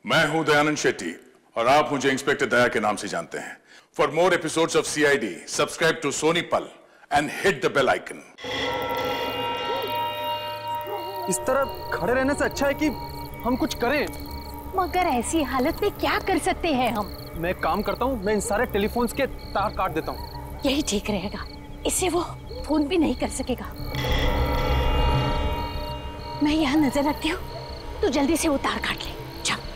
मैं हूं दयानंद शेट्टी और आप मुझे इंस्पेक्टर दया के नाम से जानते हैं। For more episodes of CID subscribe to Sony Pal and hit the bell icon. इस तरह खड़े रहने से अच्छा है कि हम कुछ करें। मगर ऐसी हालत में क्या कर सकते हैं हम? मैं एक काम करता हूँ, मैं इन सारे टेलीफोन्स के तार काट देता हूँ। यही ठीक रहेगा, इससे वो फोन भी नहीं कर सकेगा। मैं यहाँ नजर रखती हूँ, तो जल्दी से वो तार काट ले। चल।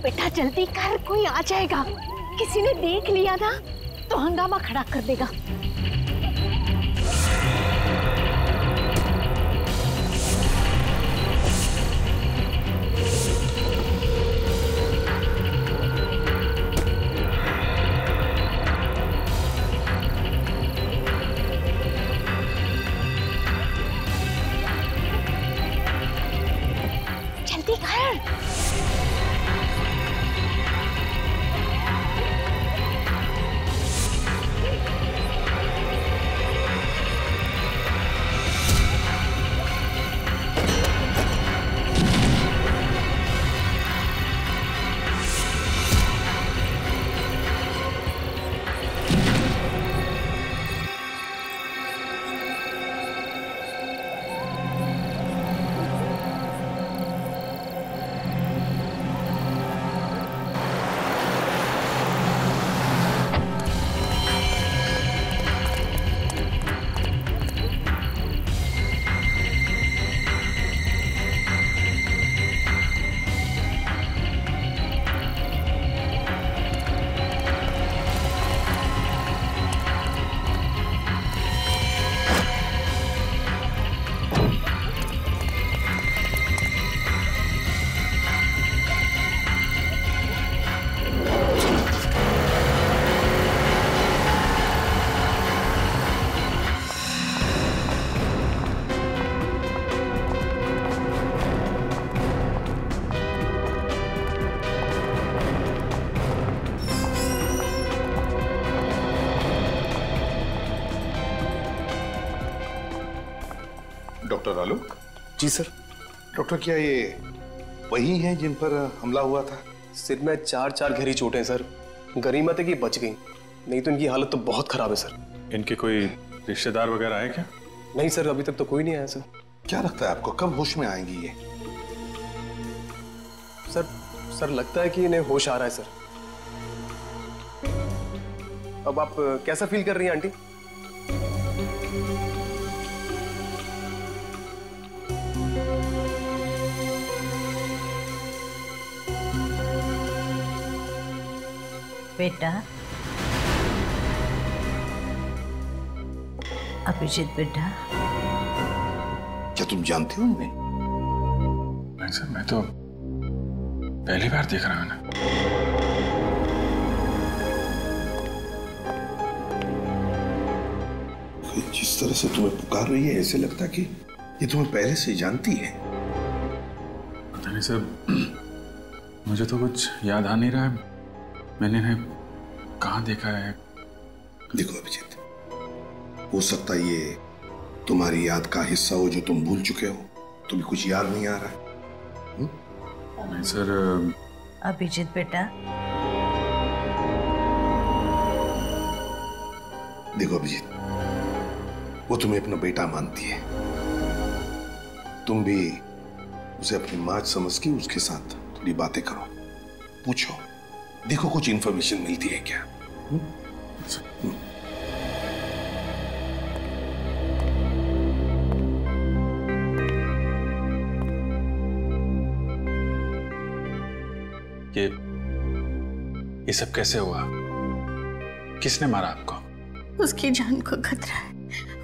बेटा जल्दी कर, कोई आ जाएगा। किसी ने देख लिया ना तो हंगामा खड़ा कर देगा। जल्दी कर। डॉक्टर आलोक। जी सर। डॉक्टर, क्या ये वही हैं जिन पर हमला हुआ था? सिर में 4 गहरी चोटें सर। गनीमत है कि बच गई, नहीं तो इनकी हालत तो बहुत खराब है सर। इनके कोई रिश्तेदार वगैरह आए क्या? नहीं सर, अभी तक तो कोई नहीं आया सर। क्या लगता है आपको कब होश में आएंगी ये? सर लगता है कि इन्हें होश आ रहा है सर। अब आप कैसा फील कर रही हैं आंटी? बेटा अभिजीत बेटा, क्या तुम जानते हो इन्हें? नहीं सर, मैं तो पहली बार देख रहा हूं ना। जिस तरह से तुम्हें पुकार रही है ऐसे लगता है कि ये तुम्हें पहले से जानती है। पता नहीं सर, मुझे तो कुछ याद आ नहीं रहा है। मैंने इन्हें कहाँ देखा है? देखो अभिजीत, हो सकता है ये तुम्हारी याद का हिस्सा हो जो तुम भूल चुके हो। तुम्हें कुछ याद नहीं आ रहा है? नहीं सर। अभिजीत बेटा, देखो अभिजीत, वो तुम्हें अपना बेटा मानती है। तुम भी उसे अपनी माँ समझ के उसके साथ थोड़ी बातें करो, पूछो, देखो कुछ इंफॉर्मेशन मिलती है क्या। ये सब कैसे हुआ? किसने मारा आपको? उसकी जान को खतरा है,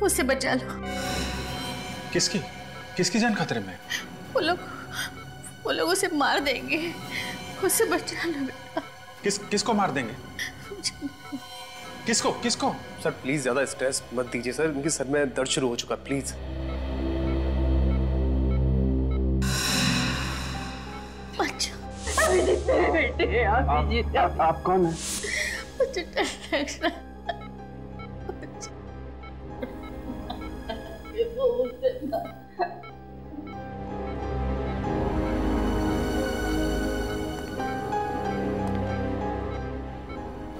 उसे बचा लो। किसकी जान खतरे में? वो लोग उसे मार देंगे, उसे बचा लो बेटा। किसको मार देंगे? किसको? सर प्लीज ज्यादा स्ट्रेस मत दीजिए सर, इनके सर में दर्द शुरू हो चुका, प्लीज। बेटे आप कौन है? मुझे बोल देना।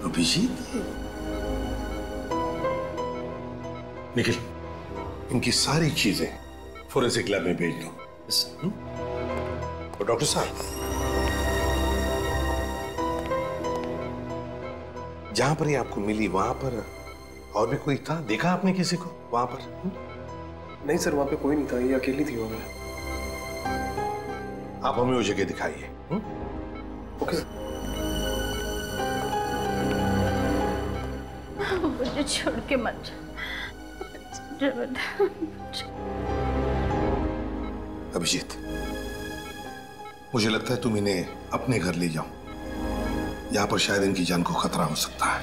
अभिजीत, निखिल, इनकी सारी चीजें फोरेंसिक लैब में भेज दो। और डॉक्टर साहब, जहां पर ये आपको मिली वहां पर और भी कोई था? देखा आपने किसी को वहां पर? नहीं सर, वहां पे कोई नहीं था, ये अकेली थी वहां पे। आप हमें वो जगह दिखाइए। Okay sir. मुझे छोड़ के मत जा। अभिजीत, मुझे लगता है तुम इन्हें अपने घर ले जाओ। यहां पर शायद इनकी जान को खतरा हो सकता है।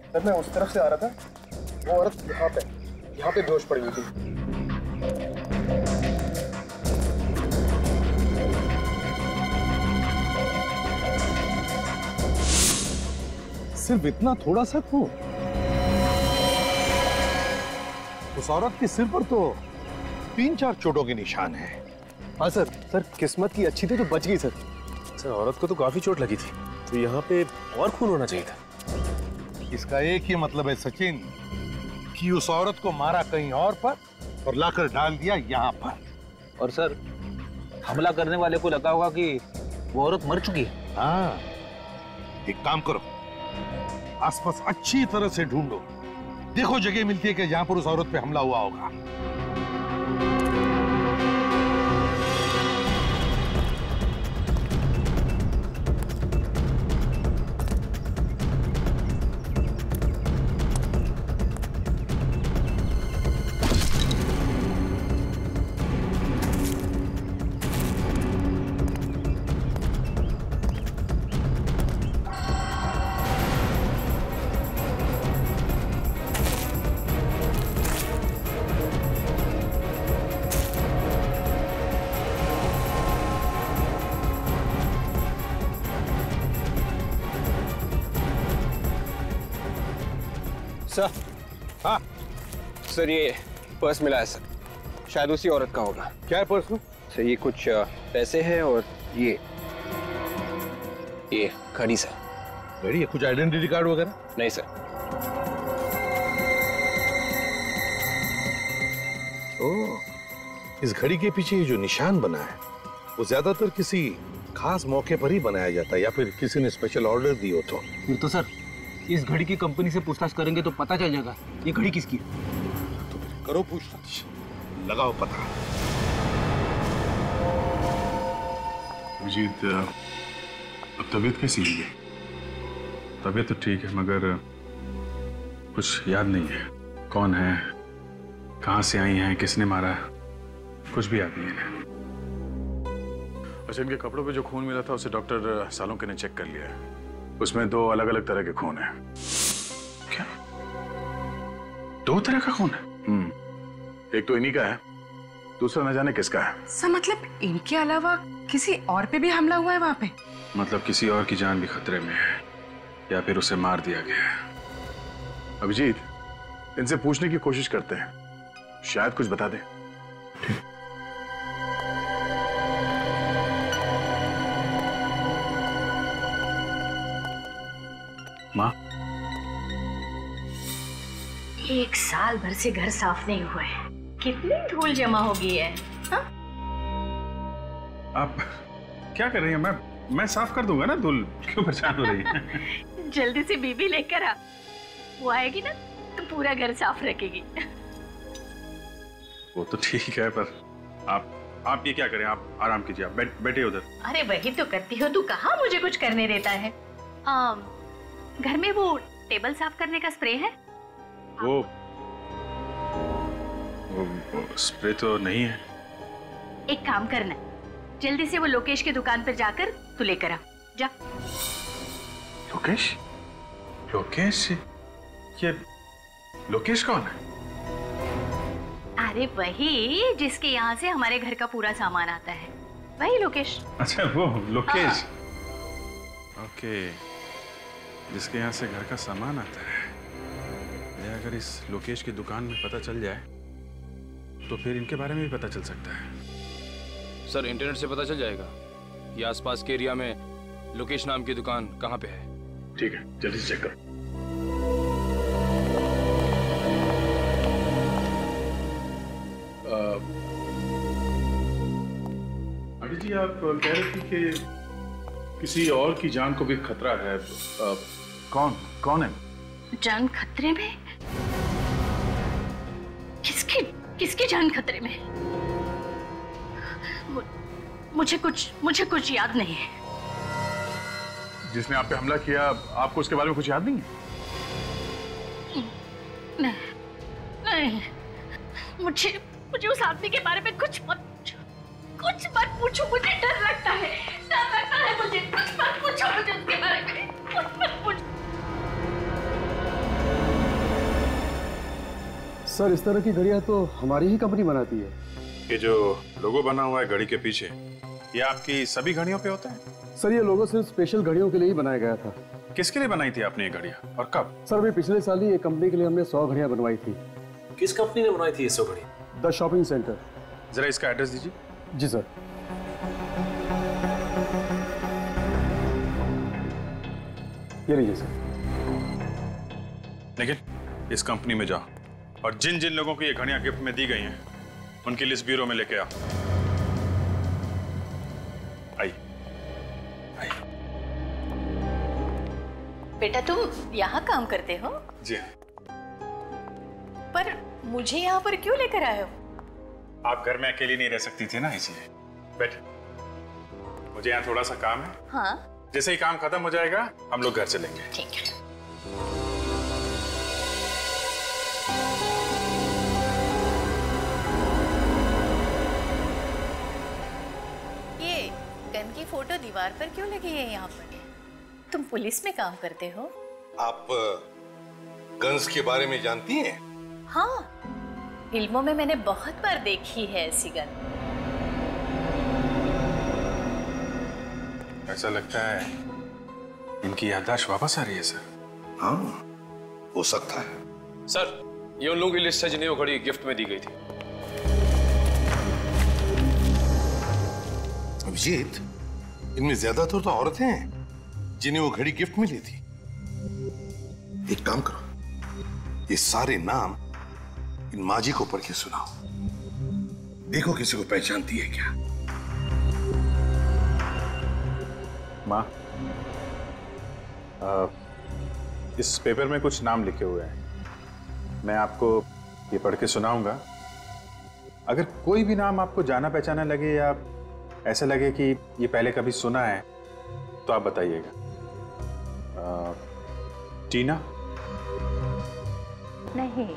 सर मैं उस तरफ से आ रहा था, वो औरत यहाँ पे बेहोश पड़ी हुई थी। सिर्फ इतना थोड़ा सा खून? उस औरत के सिर पर तो 3-4 चोटों के निशान हैं। हाँ सर, किस्मत की अच्छी थी तो बच गई सर। सर औरत को तो काफी चोट लगी थी, तो यहाँ पे और खून होना चाहिए था। इसका एक ही मतलब है सचिन, कि उस औरत को मारा कहीं और पर और लाकर डाल दिया यहाँ पर। और सर, हमला करने वाले को लगा होगा कि वो औरत मर चुकी है। हाँ, एक काम करो, आसपास अच्छी तरह से ढूंढो, देखो जगह मिलती है कि जहां पर उस औरत पे हमला हुआ होगा। सर, हाँ सर ये पर्स मिला है सर, शायद उसी औरत का होगा। क्या है पर्स में? सर ये कुछ पैसे हैं और ये घड़ी सर। घड़ी है? कुछ आइडेंटिटी कार्ड वगैरह? नहीं सर। ओह, इस घड़ी के पीछे ये जो निशान बना है वो ज्यादातर किसी खास मौके पर ही बनाया जाता है, या फिर किसी ने स्पेशल ऑर्डर दी हो तो। फिर तो सर इस घड़ी की कंपनी से पूछताछ करेंगे तो पता चल जाएगा ये घड़ी किसकी है। तो फिर करो पूछताछ, लगाओ पता। अभिजीत, अब तबीयत कैसी है? तबीयत तो ठीक है, मगर कुछ याद नहीं है। कौन है, कहां से आई हैं, किसने मारा, कुछ भी याद नहीं है। अच्छा, इनके कपड़ों पे जो खून मिला था उसे डॉक्टर सालोंके ने चेक कर लिया है। उसमें 2 अलग-अलग तरह के खून हैं। क्या? 2 तरह का खून है? एक तो इन्हीं का है, दूसरा न जाने किसका है। सर मतलब इनके अलावा किसी और पे भी हमला हुआ है वहाँ पे? मतलब किसी और की जान भी खतरे में है, या फिर उसे मार दिया गया है। अभिजीत, इनसे पूछने की कोशिश करते हैं, शायद कुछ बता दे। ठीक। माँ, 1 साल भर से घर साफ नहीं हुआ है, कितनी धूल जमा हो गई है। हा? आप क्या कर रही हैं? मैं साफ कर दूंगा ना, धूल क्यों परेशान हो रही है? जल्दी से बीबी लेकर आ, वो आएगी ना तो पूरा घर साफ रखेगी। वो तो ठीक है, पर आप ये क्या करें, आप आराम कीजिए, आप बैठे उधर। अरे वही तो करती हो, तू कहाँ मुझे कुछ करने देता है। घर में वो टेबल साफ करने का स्प्रे है? स्प्रे तो नहीं है। एक काम करना, जल्दी से वो लोकेश की दुकान पर जाकर तू लेकर आ जा। लोकेश? लोकेश? ये लोकेश कौन है? अरे वही जिसके यहाँ से हमारे घर का पूरा सामान आता है, वही लोकेश। अच्छा वो लोकेश। ओके, जिसके यहाँ से घर का सामान आता है। ये अगर इस लोकेश की दुकान में पता चल जाए तो फिर इनके बारे में भी पता चल सकता है। सर इंटरनेट से पता चल जाएगा कि आसपास के एरिया में लोकेश नाम की दुकान कहाँ पे है। ठीक है, जल्दी से चेक करो। आंटी जी, आप कह रहे थे कि किसी और की जान को भी खतरा है। कौन है? जान खतरे में? किसकी जान खतरे में? मुझे कुछ याद नहीं है। जिसने आप पे हमला किया, आपको उसके बारे में कुछ याद नहीं है? नहीं, मुझे उस आदमी के बारे में कुछ मत पूछो, मुझे डर लगता है मुझे। कुछ मत पूछो मुझे उसके बारे में, कुछ मत पूछो। सर इस तरह की घड़ियां तो हमारी ही कंपनी बनाती है। ये जो लोगो बना हुआ है घड़ी के पीछे, ये आपकी सभी घड़ियों पे होता है? सर ये लोगो सिर्फ स्पेशल घड़ियों के लिए ही बनाया गया था। किसके लिए बनाई थी आपने ये घड़ियां और कब? सर अभी पिछले साल ही एक कंपनी के लिए हमने 100 घड़ियां बनवाई थी। किस कंपनी ने बनाई थी ये 100 घड़ी? The shopping centre. जरा इसका एड्रेस दीजिए। जी सर। ये लीजिए सर। लेकिन इस कंपनी में जाओ और जिन जिन लोगों को ये घड़ियां गिफ्ट में दी गई हैं उनकी लिस्ट ब्यूरो में लेके आओ। आई। बेटा तुम यहाँ काम करते हो? जी हाँ। पर मुझे यहाँ पर क्यों लेकर आए हो? आप घर में अकेली नहीं रह सकती थी ना, इसलिए। बैठे, मुझे यहाँ थोड़ा सा काम है। हाँ। जैसे ही काम खत्म हो जाएगा हम लोग घर चलेंगे। ठीक है। ये गन की फोटो दीवार पर क्यों लगी है यहाँ पर? तुम पुलिस में काम करते हो? आप गन्स के बारे में जानती हैं? हाँ, फिल्मों में मैंने बहुत बार देखी है ऐसी गन। ऐसा लगता है इनकी याददाश्त वापस आ रही है सर। हाँ, हो सकता है। सर ये उन लोगों की लिस्ट है जिन्हें वो घड़ी गिफ्ट में दी गई थी। अभिजीत, इनमें ज्यादातर तो औरतें हैं जिन्हें वो घड़ी गिफ्ट मिली थी। एक काम करो, ये सारे नाम इन माजी को पढ़ के सुनाओ। देखो किसी को पहचानती है क्या। माँ, इस पेपर में कुछ नाम लिखे हुए हैं, मैं आपको ये पढ़ के सुनाऊंगा। अगर कोई भी नाम आपको जाना पहचाना लगे या ऐसा लगे कि ये पहले कभी सुना है तो आप बताइएगा। टीना? नहीं।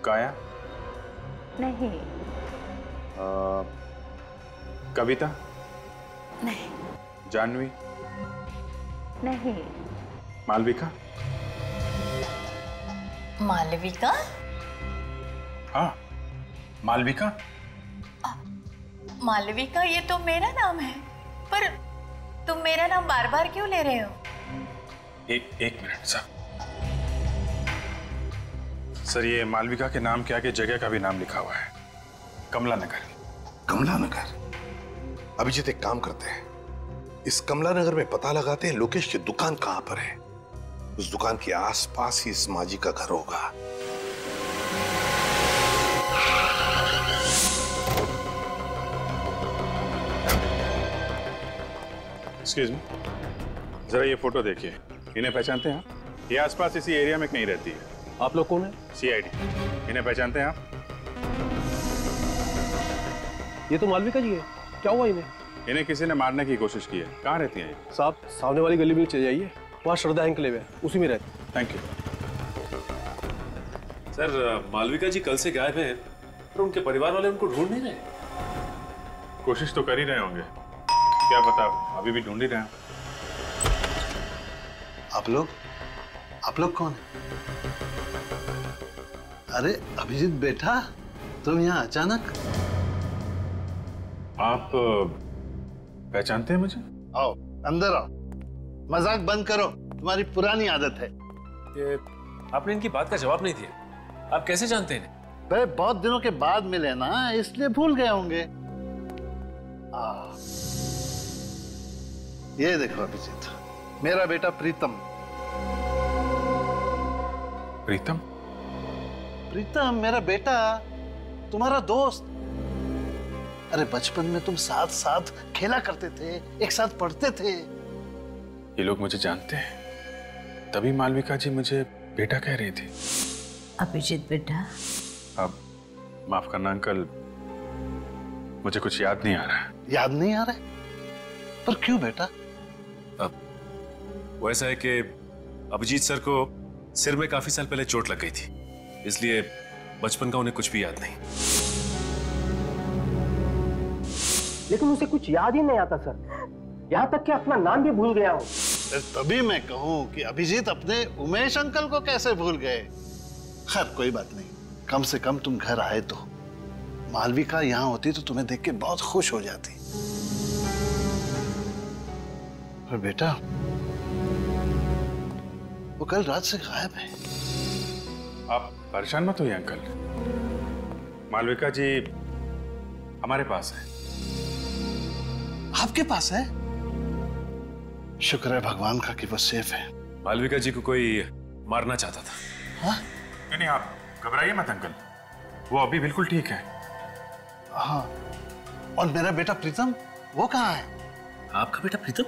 काया? नहीं। कविता? नहीं। जानवी? नहीं। मालविका? मालविका? हाँ, मालविका। मालविका ये तो मेरा नाम है, पर तुम मेरा नाम बार बार क्यों ले रहे हो? एक मिनट सर, ये मालविका के नाम के आगे जगह का भी नाम लिखा हुआ है, कमला नगर। कमला नगर? अभिजीत एक काम करते हैं, इस कमला नगर में पता लगाते हैं लोकेश की दुकान कहां पर है। उस दुकान के आसपास ही इस माजी का घर होगा। एक्सक्यूज मी, जरा ये फोटो देखिए, इन्हें पहचानते हैं आप? ये आसपास इसी एरिया में कहीं रहती है। आप लोग कौन है? CID। इन्हें पहचानते हैं आप? ये तो मालविका जी है। क्या हुआ इन्हें? इन्हें किसी ने मारने की कोशिश की है। कहाँ रहती हैं ये? साहब सामने वाली गली में चले जाइए, वहाँ श्रद्धा एनक्लेव है, उसी में रहती। Thank you. सर मालविका जी कल से गायब हैं, पर उनके परिवार वाले उनको ढूंढ नहीं रहे। कोशिश तो कर ही रहे होंगे, क्या पता अभी भी ढूंढ ही रहे हैं। आप लोग कौन है? अरे अभिजीत बेटा, तुम यहाँ अचानक? आप पहचानते हैं मुझे? आओ अंदर आओ, मजाक बंद करो, तुम्हारी पुरानी आदत है। ये आपने इनकी बात का जवाब नहीं दिया, आप कैसे जानते हैं? भाई बहुत दिनों के बाद मिले ना, इसलिए भूल गए होंगे। ये देखो अभिजीत, मेरा बेटा प्रीतम। प्रीतम? प्रीतम मेरा बेटा, तुम्हारा दोस्त। अरे बचपन में तुम साथ साथ खेला करते थे, एक साथ पढ़ते थे। ये लोग मुझे जानते हैं, तभी मालविका जी मुझे बेटा कह रही थी। अभिजीत बेटा। अब माफ करना अंकल, मुझे कुछ याद नहीं आ रहा है। याद नहीं आ रहा है? पर क्यों बेटा? अब वो ऐसा है कि अभिजीत सर को सिर में काफी साल पहले चोट लग गई थी, इसलिए बचपन का उन्हें कुछ भी याद नहीं। लेकिन उसे कुछ याद ही नहीं आता सर, यहाँ तक कि अपना नाम भी भूल गया हूँ। तभी मैं कहूँ कि अभिजीत अपने उमेश अंकल को कैसे भूल गए। खैर कोई बात नहीं, कम से कम तुम घर आए तो। मालविका यहाँ होती तो तुम्हें देख के बहुत खुश हो जाती। पर बेटा, वो कल रात से गायब है। आप परेशान मत होइए अंकल, मालविका जी हमारे पास है। आपके पास है? शुक्र है भगवान का कि वो सेफ है। मालविका जी को कोई मारना चाहता था। हाँ? नहीं, आप घबराइए मत अंकल, वो अभी बिल्कुल ठीक है। हाँ, और मेरा बेटा प्रीतम, वो कहाँ है? आपका बेटा प्रीतम?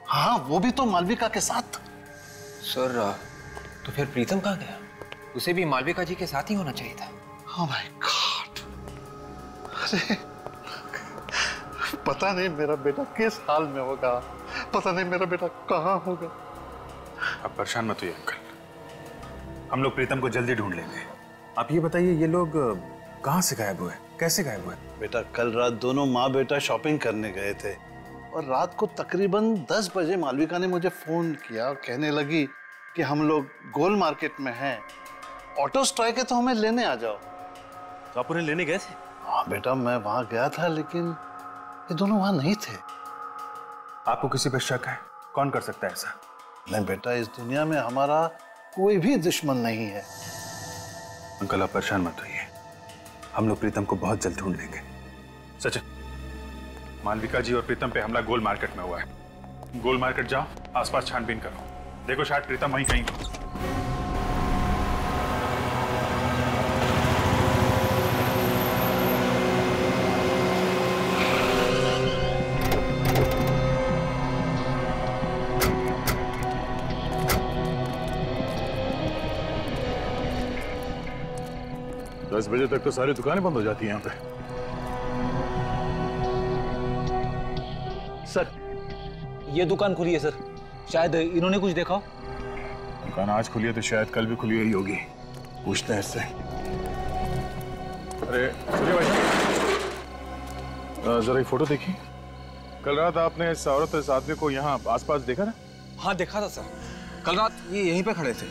हाँ, वो भी तो मालविका के साथ। सर, तो फिर प्रीतम कहाँ गया? उसे भी मालविका जी के साथ ही होना चाहिए था। Oh my God! अरे पता नहीं मेरा बेटा किस हाल में होगा, पता नहीं मेरा बेटा कहाँ होगा। आप परेशान मत होइए अंकल, हम लोग प्रीतम को जल्दी ढूंढ लेंगे। आप ये बताइए, ये लोग कहाँ से गायब हुए, कैसे गायब हुए? बेटा कल रात दोनों माँ बेटा शॉपिंग करने गए थे और रात को तकरीबन 10 बजे मालविका ने मुझे फोन किया और कहने लगी कि हम लोग गोल मार्केट में हैं, ऑटो स्ट्राइक है तो हमें लेने आ जाओ। तो आप उन्हें लेने गए थे? हाँ बेटा, मैं वहां गया था, लेकिन ये दोनों वहां नहीं थे। आपको किसी पर शक है? कौन कर सकता है ऐसा? नहीं बेटा, इस दुनिया में हमारा कोई भी दुश्मन नहीं है। अंकल आप परेशान मत होइए, हम लोग प्रीतम को बहुत जल्द ढूंढ लेंगे। सच, मालविका जी और प्रीतम पे हमला गोल मार्केट में हुआ है। गोल मार्केट जाओ, आसपास छानबीन करो, देखो शायद प्रीतम वहीं कहीं हो। 10 बजे तक तो सारी दुकानें बंद हो जाती हैं यहाँ पे। सर, ये दुकान खुली है सर, शायद इन्होंने कुछ देखा हो। दुकान आज खुली है तो शायद कल भी खुली हुई होगी, पूछते हैं इससे। अरे सुनिए भाई साहब, जरा एक फोटो देखिए। कल रात आपने इस औरत इस आदमी को यहाँ आसपास देखा ना? हाँ देखा था सर, कल रात ये यहीं पे खड़े थे।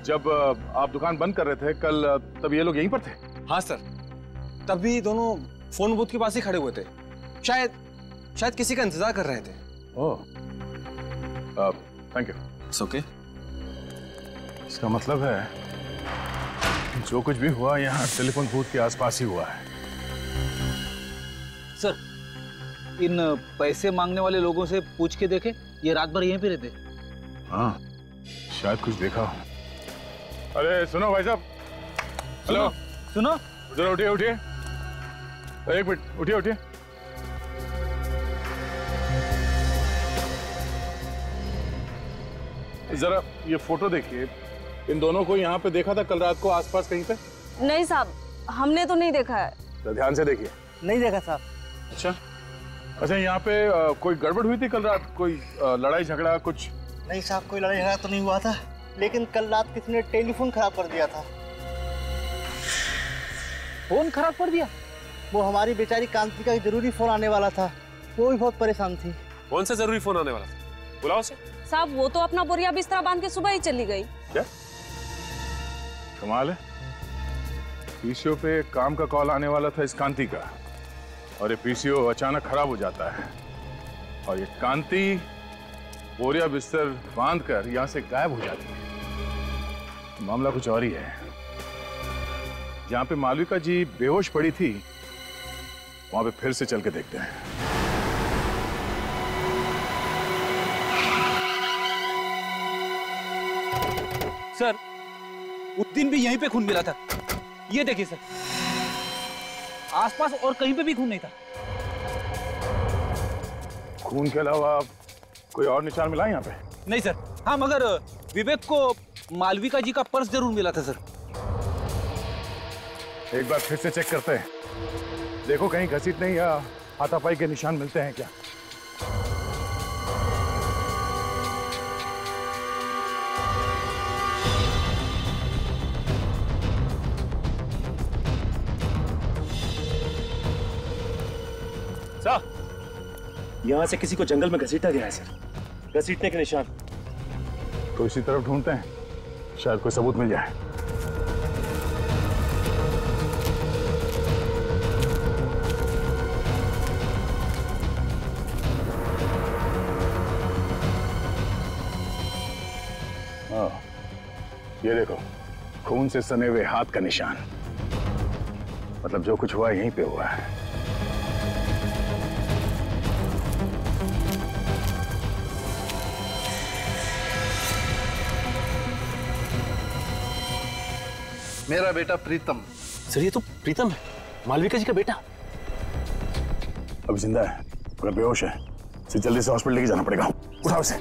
जब आप दुकान बंद कर रहे थे कल, तब ये लोग यहीं पर थे? हाँ सर, तब भी दोनों फोन बूथ के पास ही खड़े हुए थे, शायद किसी का इंतजार कर रहे थे। ओह, थैंक यू। It's okay. इसका मतलब है जो कुछ भी हुआ यहाँ टेलीफोन बूथ के आसपास ही हुआ है। सर, इन पैसे मांगने वाले लोगों से पूछ के देखे, ये रात भर यहीं पे रहते। हाँ, शायद कुछ देखा हो। अरे सुनो भाई साहब, हेलो, सुनो, जरा उठिए उठिए, एक मिनट, उठिए उठिए। जरा ये फोटो देखिए, इन दोनों को यहाँ पे देखा था कल रात को आसपास कहीं पे? नहीं साहब, हमने तो नहीं देखा है। तो ध्यान से देखिए। नहीं देखा साहब। अच्छा, यहाँ पे कोई गड़बड़ हुई थी कल रात? कोई लड़ाई झगड़ा कुछ? नहीं साहब, कोई लड़ाई झगड़ा तो नहीं हुआ था, लेकिन कल रात किसी ने टेलीफोन खराब कर दिया था। फोन खराब कर दिया? वो हमारी बेचारी कांति का जरूरी फोन आने वाला था, वो भी बहुत परेशान थी। कौन सा जरूरी फोन आने वाला था? बुलाओ उसे। साहब वो तो अपना बोरिया बिस्तरा बांध के सुबह ही चली गई। क्या कमाल है, पीसीओ पे काम का कॉल आने वाला था इस कांति का, और ये पीसीओ अचानक खराब हो जाता है, और ये कांति बोरिया बिस्तर बांधकर यहां से गायब हो जाती है। मामला कुछ और ही है। जहां पे मालविका जी बेहोश पड़ी थी वहां पे फिर से चल के देखते हैं। सर उस दिन भी यहीं पे खून मिला था, ये देखिए सर, आसपास और कहीं पे भी खून नहीं था। खून के अलावा कोई और निशान मिला यहाँ पे? नहीं सर। हाँ मगर विवेक को मालविका जी का पर्स जरूर मिला था सर। एक बार फिर से चेक करते हैं, देखो कहीं घसीटने या हाथापाई के निशान मिलते हैं क्या। सर, यहां से किसी को जंगल में घसीटा गया है सर, घसीटने के निशान। तो इसी तरफ ढूंढते हैं, शायद कोई सबूत मिल जाए। हाँ, ये देखो, खून से सने हुए हाथ का निशान, मतलब जो कुछ हुआ यहीं पे हुआ है। मेरा बेटा प्रीतम। सर ये तो प्रीतम है, मालविका जी का बेटा। अब जिंदा है मगर बेहोश है, इसे जल्दी से हॉस्पिटल लेके जाना पड़ेगा। उठाओ इसे,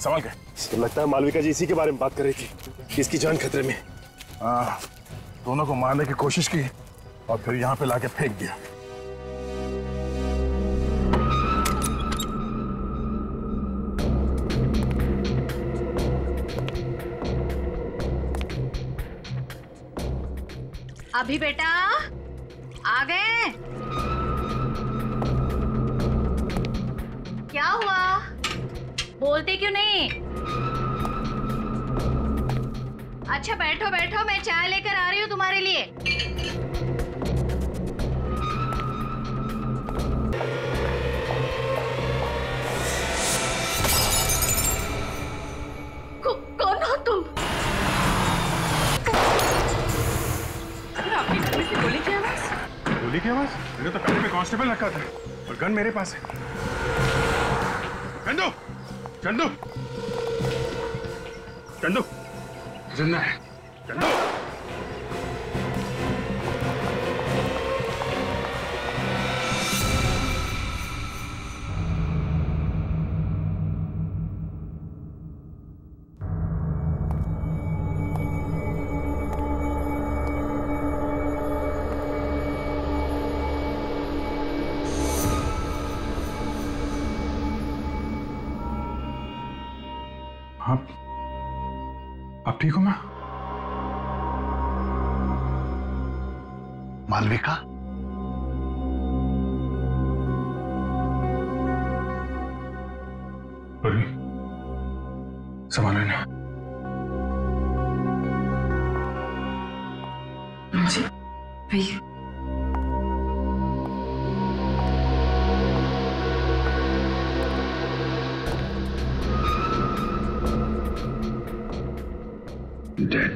संभाल के। तो लगता है मालविका जी इसी के बारे में बात कर रही थी, इसकी जान खतरे में। हाँ, दोनों को मारने की कोशिश की और फिर यहाँ पे लाके फेंक दिया। अभी बेटा आ गए? क्या हुआ, बोलते क्यों नहीं? अच्छा बैठो बैठो, मैं चाय लेकर आ रही हूँ तुम्हारे लिए। कौन हो तुम? आपके घर में से गोली की आवाज? गोली की आवाज? मैंने तो कमरे में कांस्टेबल रखा था और गन मेरे पास है। चंदू, चंदू, चंदू, जिंदा है। चंदू, आप ठीक हो मां? मालविका? अरे संभालो ना। जी भैया, Dead.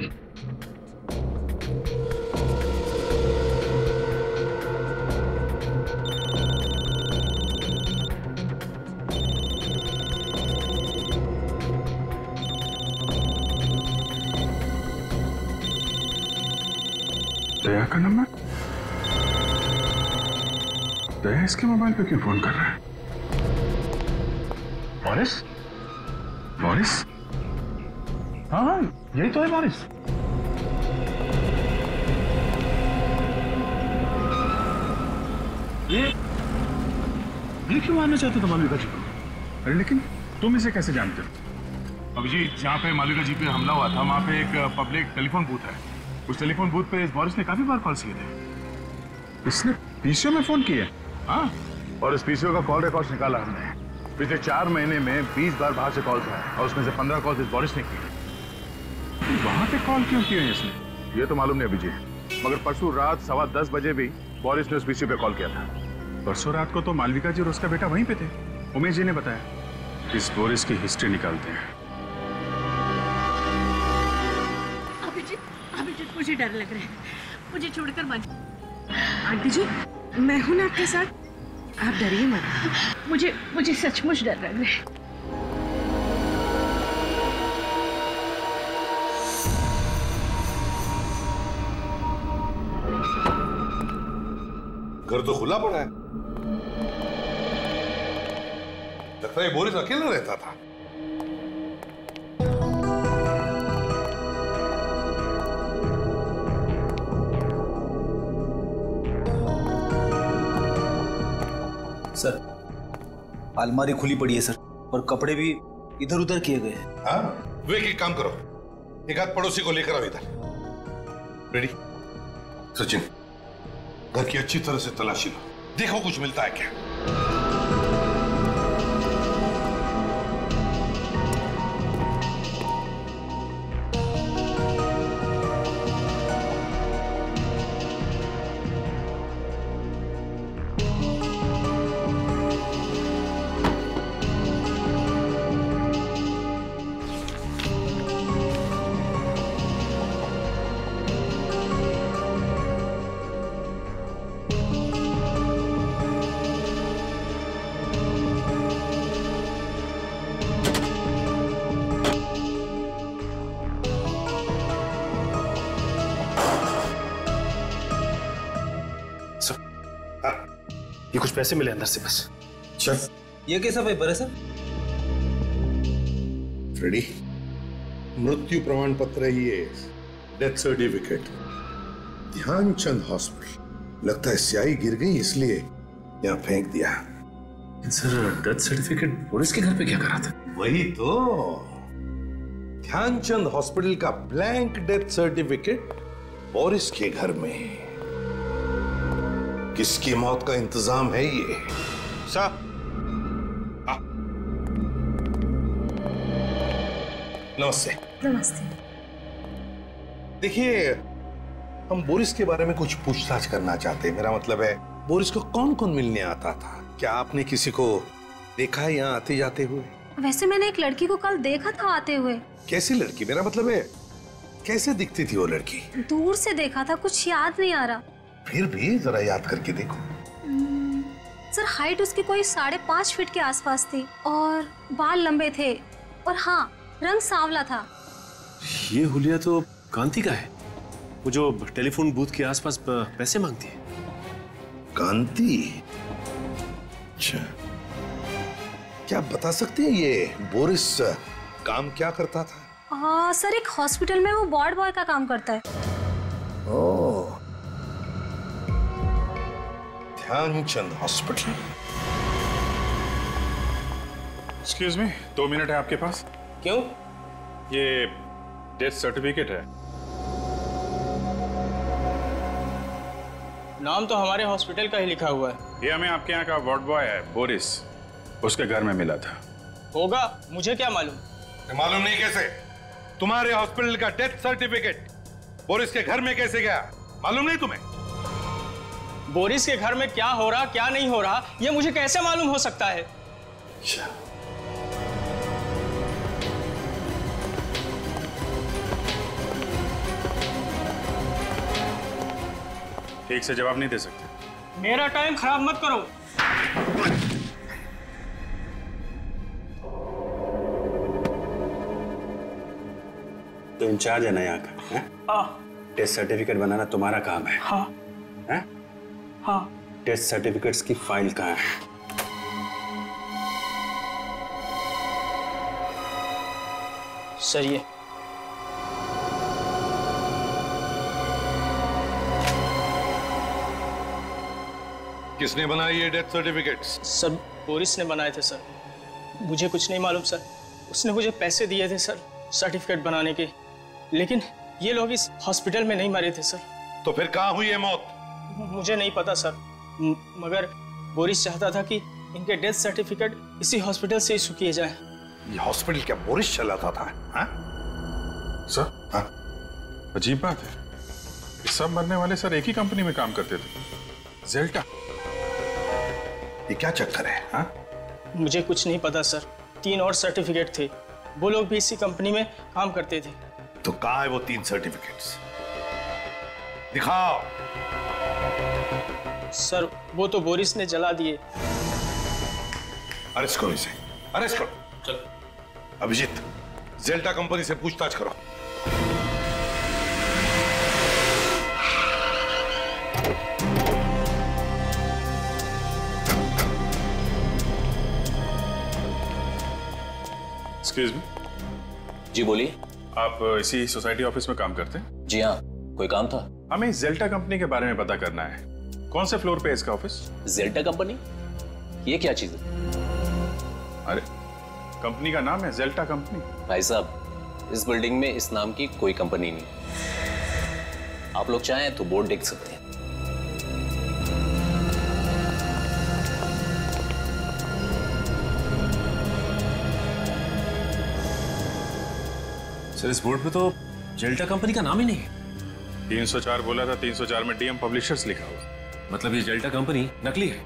दया का नंबर? दया इसके मोबाइल पे क्यों फोन कर रहा है? बोरिस? बोरिस? हाँ, यही तो है बोरिस। ये क्यों मारना चाहते थे मालविका जी को? अरे लेकिन तुम इसे कैसे जानते हो? अभिजीत, जहाँ पे मालविका जी पे हमला हुआ था वहाँ पे एक पब्लिक टेलीफोन बूथ है। उस टेलीफोन बूथ पे इस बोरिस ने काफी बार कॉल किए थे। इसने पीसीओ में फोन किया? हाँ, और इस पीसीओ का कॉल रिकॉर्ड निकाला हमने। पिछले 4 महीने में 20 बार बाहर से कॉल किया और उसमें से 15 कॉल इस बोरिस ने किए। वहां पे कॉल क्यों किए इसने, ये तो मालूम नहीं अभिजीत। मगर परसों रात 10:15 बजे भी बोरिस ने उस पीसीओ पे कॉल किया था। परसों रात को तो मालविका जी और उसका बेटा वहीं पे थे। उमेश जी ने बताया। इस बोरिस की हिस्ट्री निकालते हैं। अभिजीत मुझे डर लग रहा है, मुझे छोड़कर मत। आंटी जी, मैं हूं ना आपके साथ, आप डरिए मत। मुझे सचमुच डर लग रहा है। घर तो खुला पड़ा है, लगता है बोरिस अकेला रहता था। सर, अलमारी खुली पड़ी है सर, और कपड़े भी इधर उधर किए गए हैं। हाँ, वे एक काम करो, एक आध पड़ोसी को लेकर आओ इधर। रेडी? सचिन, घर की अच्छी तरह से तलाशी लो, देखो कुछ मिलता है क्या। ये कुछ पैसे मिले अंदर से बस। चल, ये कैसा पेपर है सर? फ्रेडी, मृत्यु प्रमाण पत्र है ये, डेथ सर्टिफिकेट, ध्यानचंद हॉस्पिटल। लगता है स्याही गिर गई इसलिए यहाँ फेंक दिया। सर, डेथ सर्टिफिकेट बोरिस के घर पे क्या करा था? वही तो, ध्यानचंद हॉस्पिटल का ब्लैंक डेथ सर्टिफिकेट बोरिस के घर में। किसकी मौत का इंतजाम है ये? साहब, नमस्ते। नमस्ते। देखिए, हम बोरिस के बारे में कुछ पूछताछ करना चाहते हैं। मेरा मतलब है, बोरिस को कौन कौन मिलने आता था? क्या आपने किसी को देखा है यहाँ आते जाते हुए? वैसे मैंने एक लड़की को कल देखा था आते हुए। कैसी लड़की? मेरा मतलब है, कैसे दिखती थी वो लड़की? दूर से देखा था, कुछ याद नहीं आ रहा। फिर भी जरा याद करके देखो। सर, हाइट उसकी कोई 5.5 फीट के आसपास थी और बाल लंबे थे, और हाँ, रंग सांवला था। ये हुलिया तो कांति का है, वो जो टेलीफोन बूथ के आसपास पैसे मांगती है। कांति? अच्छा, क्या आप बता सकते हैं ये बोरिस काम क्या करता था? सर, एक हॉस्पिटल में वो वार्ड बॉय का काम करता है। Oh, Dhyanchand hospital. Excuse me, 2 minute है आपके पास? क्यों? ये डेथ सर्टिफिकेट है। नाम तो हमारे हॉस्पिटल का ही लिखा हुआ है। ये हमें आपके यहाँ का वार्ड बॉय है बोरिस, उसके घर में मिला था। होगा, मुझे क्या मालूम? मालूम नहीं कैसे? तुम्हारे हॉस्पिटल का डेथ सर्टिफिकेट बोरिस के घर में कैसे गया? मालूम नहीं तुम्हें? बोरिस के घर में क्या हो रहा क्या नहीं हो रहा, ये मुझे कैसे मालूम हो सकता है? ठीक से जवाब नहीं दे सकते। मेरा टाइम खराब मत करो। तो इंचार्ज है ना यहाँ का? हाँ। टेस्ट सर्टिफिकेट बनाना तुम्हारा काम है? हाँ। हैं? हाँ। टेस्ट सर्टिफिकेट्स की फाइल कहाँ है? सर, ये किसने बनाई ये डेथ सर्टिफिकेट? सर, बोरिस ने बनाए थे सर। मुझे कुछ नहीं मालूम सर। उसने मुझे पैसे दिए थे सर सर्टिफिकेट बनाने के, लेकिन ये लोग इस हॉस्पिटल में नहीं मरे थे सर। तो फिर कहाँ हुई है मौत? मुझे नहीं पता सर, मगर बोरिस चाहता था कि इनके डेथ सर्टिफिकेट इसी हॉस्पिटल से इशू किए जाए। ये हॉस्पिटल क्या बोरिस चलाता था? हाँ? सर, हाँ? अजीब बात है, सब मरने वाले सर एक ही कंपनी में काम करते थे, जेल्टा। ये क्या चक्कर है? हाँ? मुझे कुछ नहीं पता सर, 3 और सर्टिफिकेट थे, वो लोग भी इसी कंपनी में काम करते थे। तो कहाँ है वो 3 सर्टिफिकेट्स? दिखाओ। सर वो तो बोरिस ने जला दिए। अरेस्ट करो इसे, अरेस्ट करो। चलो अभिजीत, जेल्टा कंपनी से पूछताछ करो। Excuse me. जी बोलिए। आप इसी सोसाइटी ऑफिस में काम करते हैं? जी हाँ, कोई काम था? हमें जेल्टा कंपनी के बारे में पता करना है। कौन से फ्लोर पे है इसका ऑफिस? जेल्टा कंपनी? ये क्या चीज है? अरे कंपनी का नाम है जेल्टा कंपनी। भाई साहब, इस बिल्डिंग में इस नाम की कोई कंपनी नहीं। आप लोग चाहें तो बोर्ड देख सकते हैं। सर इस बोर्ड पे तो जेल्टा कंपनी का नाम ही नहीं है। 304 बोला था, 304 में डीएम पब्लिशर्स लिखा हुआ। मतलब ये जेल्टा कंपनी नकली है?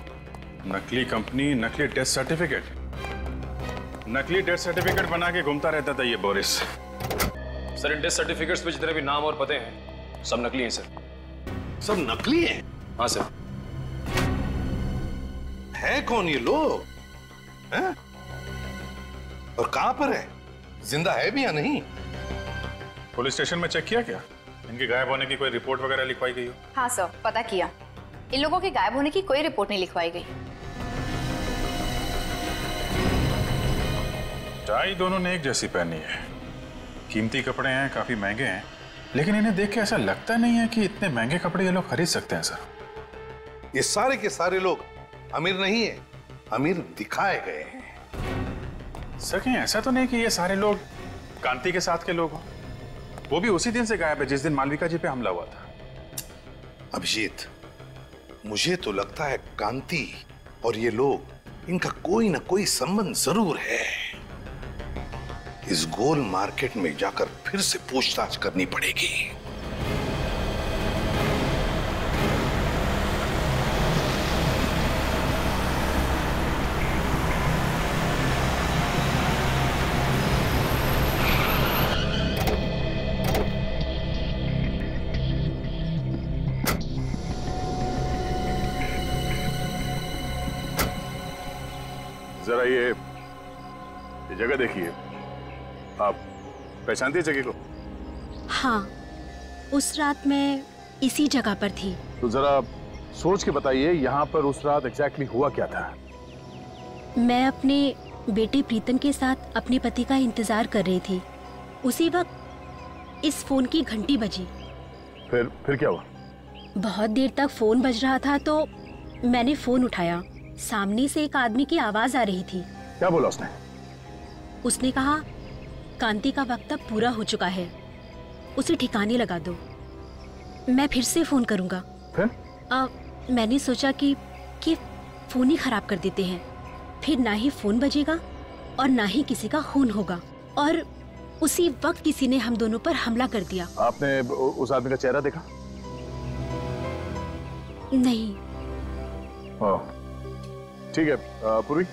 नकली कंपनी, नकली डेथ सर्टिफिकेट, नकली डेथ सर्टिफिकेट बना के घूमता रहता था ये Boris. Sir in death certificates पे जितने भी नाम और पते हैं सब नकली हैं सर। सब नकली हैं? हाँ सर। है कौन ये लोग? हैं? और कहां पर है? जिंदा है भी या नहीं? पुलिस स्टेशन में चेक किया क्या? इनके गायब होने की कोई रिपोर्ट वगैरह लिखवाई गई हो? हाँ सर, पता किया। इन लोगों के गायब होने की कोई रिपोर्ट नहीं लिखवाई गई। टाई दोनों ने एक जैसी पहनी है, कीमती कपड़े हैं, काफी महंगे हैं, लेकिन इन्हें देख के ऐसा लगता नहीं है कि इतने महंगे कपड़े ये लोग खरीद सकते हैं सर। ये सारे के सारे लोग अमीर नहीं है, अमीर दिखाए गए हैं। सर कहीं ऐसा तो नहीं कि ये सारे लोग कांति के साथ के लोग हों? वो भी उसी दिन से गायब है जिस दिन मालविका जी पे हमला हुआ था। अभिजीत, मुझे तो लगता है कांति और ये लोग, इनका कोई ना कोई संबंध जरूर है। इस गोल मार्केट में जाकर फिर से पूछताछ करनी पड़ेगी। जरा ये जगह देखिए, आप पहचानती है जगह को? हाँ, उस रात मैं इसी जगह पर थी। तो जरा सोच के बताइए यहाँ पर उस रात एग्जैक्टली हुआ क्या था? मैं अपने बेटे प्रीतम के साथ अपने पति का इंतजार कर रही थी। उसी वक्त इस फोन की घंटी बजी। फिर क्या हुआ? बहुत देर तक फोन बज रहा था तो मैंने फोन उठाया। सामने से एक आदमी की आवाज आ रही थी। क्या बोला उसने? उसने कहा, कांति का वक्त अब पूरा हो चुका है, उसे ठिकाने लगा दो। मैं फिर से फोन करूंगा। फिर? मैंने सोचा कि फोन ही खराब कर देते हैं, फिर ना ही फोन बजेगा और ना ही किसी का खून होगा। और उसी वक्त किसी ने हम दोनों पर हमला कर दिया। आपने उस आदमी का चेहरा देखा? नहीं। ठीक है पूर्वी,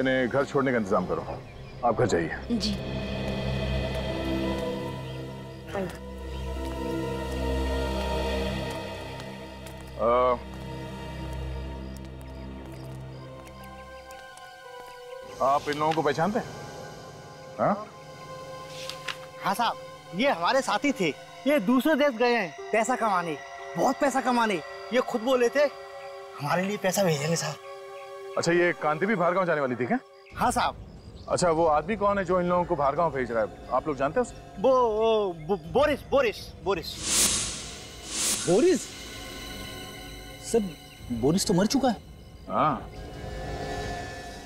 इन्हें घर छोड़ने का इंतजाम करो। आप घर जाइए। जी। आप इन लोगों को पहचानते हैं? हाँ? हाँ साहब, ये हमारे साथी थे। ये दूसरे देश गए हैं पैसा कमाने, बहुत पैसा कमाने। ये खुद बोले थे हमारे लिए पैसा भेजेंगे साहब। अच्छा, ये कांति भी भार्गांव जाने वाली थी क्या? हाँ साहब। अच्छा, वो आदमी कौन है जो इन लोगों को भार्गांव भेज रहा है? आप लोग जानते हैं उसको? Boris Boris Boris Boris? Sir Boris तो मर चुका है। हाँ,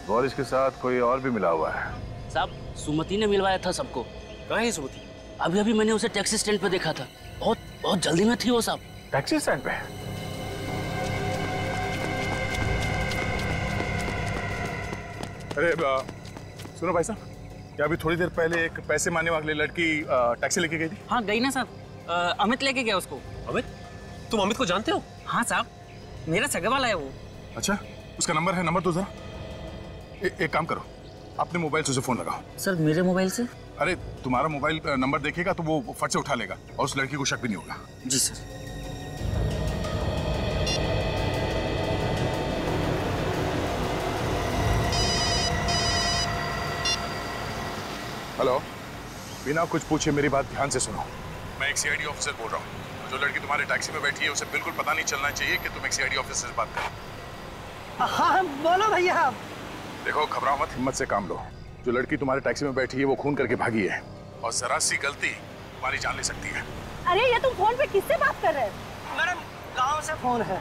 बोरिस के साथ कोई और भी मिला हुआ है। साहब सुमति ने मिलवाया था सबको। कहाँ है सुमति? अभी अभी मैंने उसे टैक्सी स्टैंड पे देखा था, बहुत बहुत जल्दी में थी वो साहब। टैक्सी स्टैंड पे? अरे सुनो भाई साहब, क्या अभी थोड़ी देर पहले एक पैसे मांगने वाली लड़की टैक्सी लेके गई थी? हाँ गई ना साहब, अमित लेके गया उसको। अमित? तुम अमित को जानते हो? हाँ साहब, मेरा सगा वाला है वो। अच्छा, उसका नंबर है? नंबर दो जरा। एक काम करो, अपने मोबाइल से उसे फोन लगाओ। सर मेरे मोबाइल से? अरे तुम्हारा मोबाइल नंबर देखेगा तो वो फट से उठा लेगा और उस लड़की को शक भी नहीं होगा। जी सर। हेलो, बिना कुछ पूछे मेरी बात ध्यान से सुनो। मैं एक सीआईडी ऑफिसर बोल रहा हूँ। जो लड़की तुम्हारे टैक्सी में बैठी है उसे बिल्कुल पता नहीं चलना चाहिए कि तुम एक सीआईडी ऑफिसर से बात करो। हाँ बोलो भैया। देखो घबराओ मत, हिम्मत से काम लो। जो लड़की तुम्हारे टैक्सी में बैठी है वो खून करके भागी है और जरा सी गलती तुम्हारी जान ले सकती है। अरे ये तुम फोन पे किससे बात कर रहे हैं? मैडम गांव से फोन है,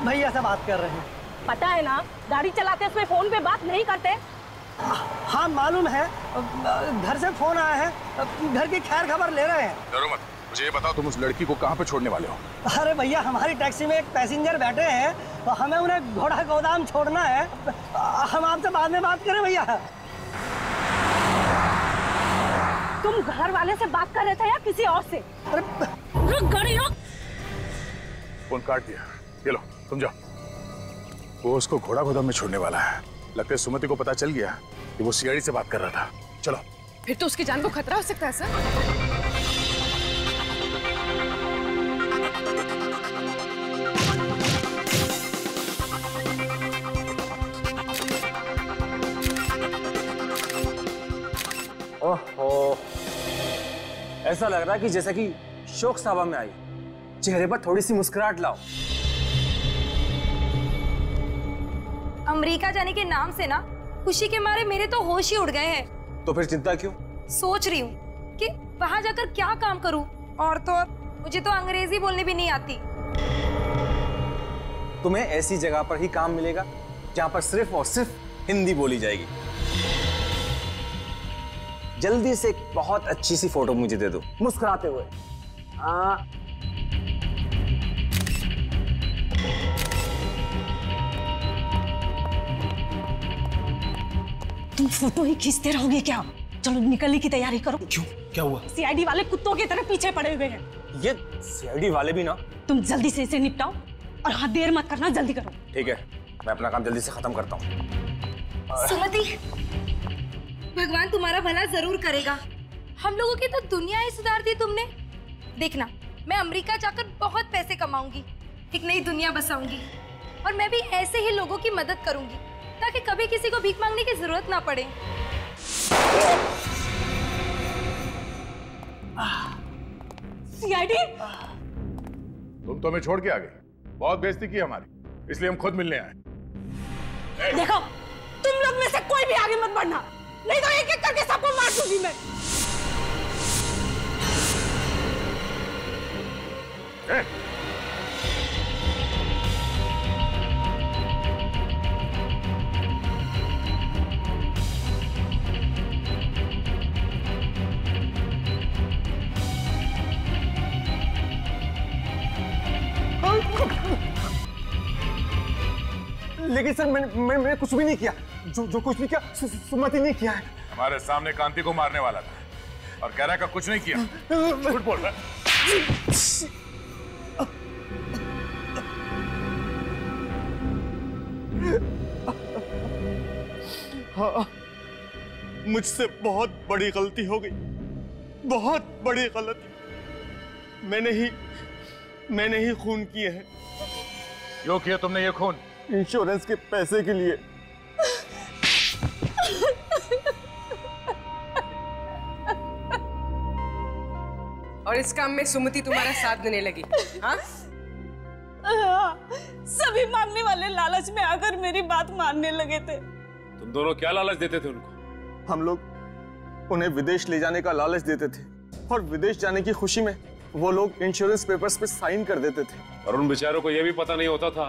भैया से बात कर रहे हैं। पता है ना, गाड़ी चलाते समय फोन पे बात नहीं करते। हाँ मालूम है, घर से फोन आया है, घर की खैर खबर ले रहे हैं। डरो मत, मुझे ये बताओ तुम उस लड़की को कहाँ पे छोड़ने वाले हो? अरे भैया हमारी टैक्सी में एक पैसेंजर बैठे हैं तो हमें उन्हें घोड़ा गोदाम छोड़ना है। हम आपसे बाद में बात करें भैया। तुम घर वाले से बात कर रहे थे या किसी और से? रुक गाड़ी रुक। फोन काट दिया, ये लो तुम जाओ। वो उसको घोड़ा गोदाम में छोड़ने वाला है। लगता है सुमति को पता चल गया कि वो सीआईडी से बात कर रहा था। चलो। फिर तो उसकी जान को खतरा हो सकता है सर। ओहो, ऐसा लग रहा है कि जैसे कि शोक सभा में आई। चेहरे पर थोड़ी सी मुस्कुराहट लाओ। अमेरिका जाने के नाम से ना खुशी के मारे मेरे तो होश ही उड़ गए हैं। तो फिर चिंता क्यों? सोच रही हूँ कि वहां जाकर क्या काम करूँ, और तो और मुझे तो अंग्रेजी बोलने भी नहीं आती। तुम्हें ऐसी जगह पर ही काम मिलेगा जहाँ पर सिर्फ और सिर्फ हिंदी बोली जाएगी। जल्दी से एक बहुत अच्छी सी फोटो मुझे दे दो, मुस्कुराते हुए। तुम फोटो ही खींचते रहोगे क्या? चलो निकलने की तैयारी करो। क्यों, क्या हुआ? सीआईडी वाले कुत्तों की तरह पीछे पड़े हुए हैं। ये सीआईडी वाले भी ना। तुम जल्दी से इसे निपटाओ और हाँ देर मत करना, जल्दी करो। ठीक है, मैं अपना काम जल्दी से खत्म करता हूँ। सुमति, भगवान तुम्हारा भला जरूर करेगा। हम लोगों की तो दुनिया ही सुधार दी तुमने। देखना, मैं अमेरिका जाकर बहुत पैसे कमाऊंगी, एक नई दुनिया बसाऊंगी, और मैं भी ऐसे ही लोगों की मदद करूंगी ताकि कभी किसी को भीख मांगने की जरूरत ना पड़े। सीआईडी, तुम तो हमें छोड़ के आ गए। बहुत बेइज्जती की हमारी, इसलिए हम खुद मिलने आए। देखो तुम लोग में से कोई भी आगे मत बढ़ना, नहीं तो एक एक करके सबको मार दूंगी मैं। लेकिन सर मैंने कुछ भी नहीं किया। जो कुछ भी किया सुमति ने किया है। हमारे सामने कांति को मारने वाला था और कह रहा का कुछ नहीं किया। झूठ बोल रहा है। हाँ, मुझसे बहुत बड़ी गलती हो गई, बहुत बड़ी गलती। मैंने ही खून किए हैं। क्यों किया तुमने ये खून? इंश्योरेंस के पैसे के लिए। और इस काम में सुमति तुम्हारा साथ देने लगी? हाँ? सभी मांगने वाले लालच में आकर मेरी बात मानने लगे थे। तुम दोनों क्या लालच देते थे उनको? हम लोग उन्हें विदेश ले जाने का लालच देते थे और विदेश जाने की खुशी में वो लोग इंश्योरेंस पेपर्स पे साइन कर देते थे। और उन बेचारों को यह भी पता नहीं होता था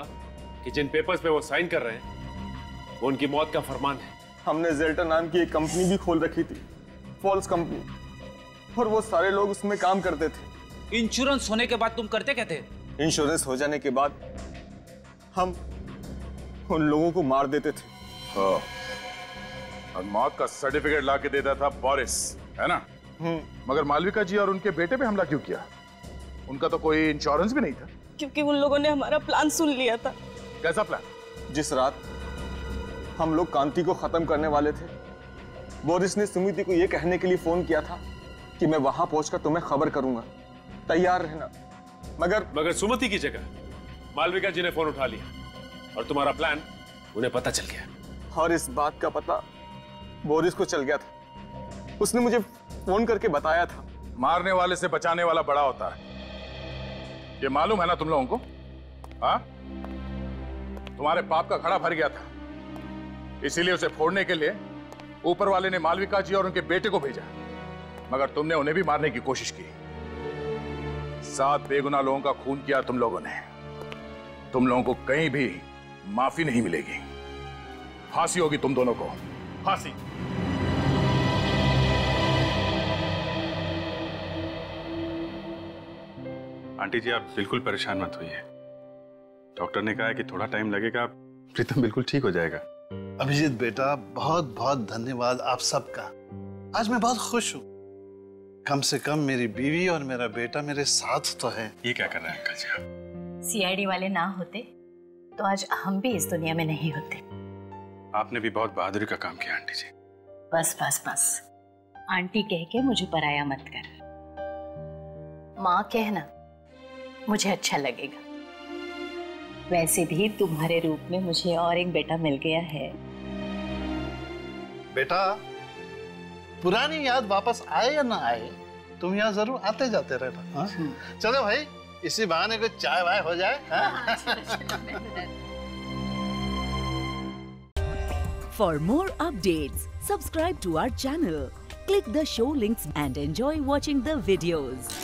कि जिन पेपर्स पे वो साइन कर रहे हैं वो उनकी मौत का फरमान है। हमने जेल्टा नाम की एक कंपनी भी खोल रखी थी, फॉल्स कंपनी, और वो सारे लोग उसमें काम करते थे। इंश्योरेंस होने के बाद तुम करते क्या थे? इंश्योरेंस हो जाने के बाद हम उन लोगों को मार देते थे। हाँ। और मौत का सर्टिफिकेट ला के देता था बोरिस, है ना? मगर मालविका जी और उनके बेटे पे हमला क्यों किया? उनका तो कोई इंश्योरेंस भी नहीं था। क्योंकि उन लोगों ने हमारा प्लान सुन लिया था। कैसा प्लान? जिस रात हम लोग कांति को खत्म करने वाले थे, बोरिस ने सुमिति को यह कहने के लिए फोन किया था कि मैं वहां पहुंचकर तुम्हें खबर करूंगा, तैयार रहना। मगर सुमति की जगह मालविका जी ने फोन उठा लिया और तुम्हारा प्लान उन्हें पता चल गया। और इस बात का पता बोरिस को चल गया था। उसने मुझे फोन करके बताया था। मारने वाले से बचाने वाला बड़ा होता है, ये मालूम है ना तुम लोगों को? हाँ? तुम्हारे पाप का घड़ा भर गया था, इसीलिए उसे फोड़ने के लिए ऊपर वाले ने मालविका जी और उनके बेटे को भेजा, मगर तुमने उन्हें भी मारने की कोशिश की। 7 बेगुनाह लोगों का खून किया तुम लोगों ने। तुम लोगों को कहीं भी माफी नहीं मिलेगी। फांसी होगी तुम दोनों को, फांसी। आंटी जी, आप बिल्कुल परेशान मत होइए। डॉक्टर ने कहा है कि थोड़ा टाइम लगेगा, प्रीतम बिल्कुल ठीक हो जाएगा। अभिजीत बेटा, बहुत बहुत धन्यवाद आप सबका। आज मैं बहुत खुश हूँ। कम से कम मेरी बीवी और मेरा बेटा मेरे साथ तो है। ये क्या कर रहे हैं अंकल जी आप? सीआईडी वाले ना होते तो आज हम भी इस दुनिया में नहीं होते। आपने भी बहुत बहादुरी का काम किया आंटी जी। बस बस बस, आंटी कह के मुझे पराया मत कर। माँ कहना मुझे अच्छा लगेगा। वैसे भी तुम्हारे रूप में मुझे और एक बेटा मिल गया है। बेटा, पुरानी याद वापस आए या ना आए, तुम यहाँ जरूर आते जाते रहना। चलो भाई, इसी बहाने को चाय वाय हो जाए। For more updates, subscribe to our channel, click the show links and enjoy watching the videos.